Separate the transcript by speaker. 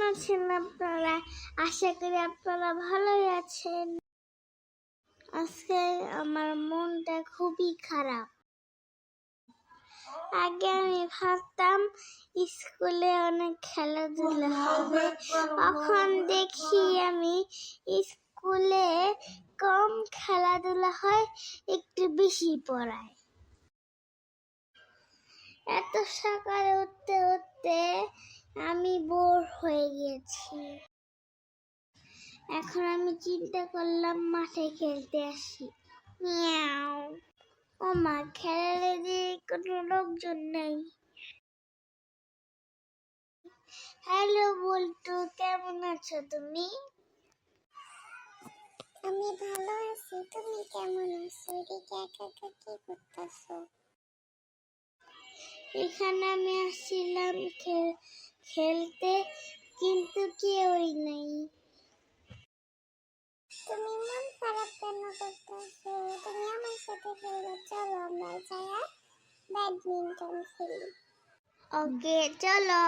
Speaker 1: আছেন আপনারা? আশা করি আপনারা ভালোই আছেন। আজকে আমার মনটা খুবই খারাপ। আগে আমি ভাবতাম স্কুলে অনেক খেলাধুলা হবে, এখন দেখি আমি স্কুলে কম খেলাধুলা হয়, একটু বেশি পড়ায়। এত সকালে উঠতে উঠতে আমি বোর হয়ে গেছি। এখন আমি চিন্তা করলাম মাঠে খেলতে আসি। মিয়াও। ও মা, খেলালে যে কোনো লোকজন নেই। হ্যালো বল্টু, কেমন আছো তুমি?
Speaker 2: আমি ভালো আছি, তুমি কেমন আছো? এদিকে একা একা কি করতেছো?
Speaker 1: এখানে আমি আসছিলাম খেলতে, কিন্তু কেউই নেই।
Speaker 2: তুমি মন খারাপ কেন করতেছো? তুমি আমার সাথে খেলো, চলো আমরা যাই ব্যাডমিন্টন খেলি।
Speaker 1: ওকে, চলো।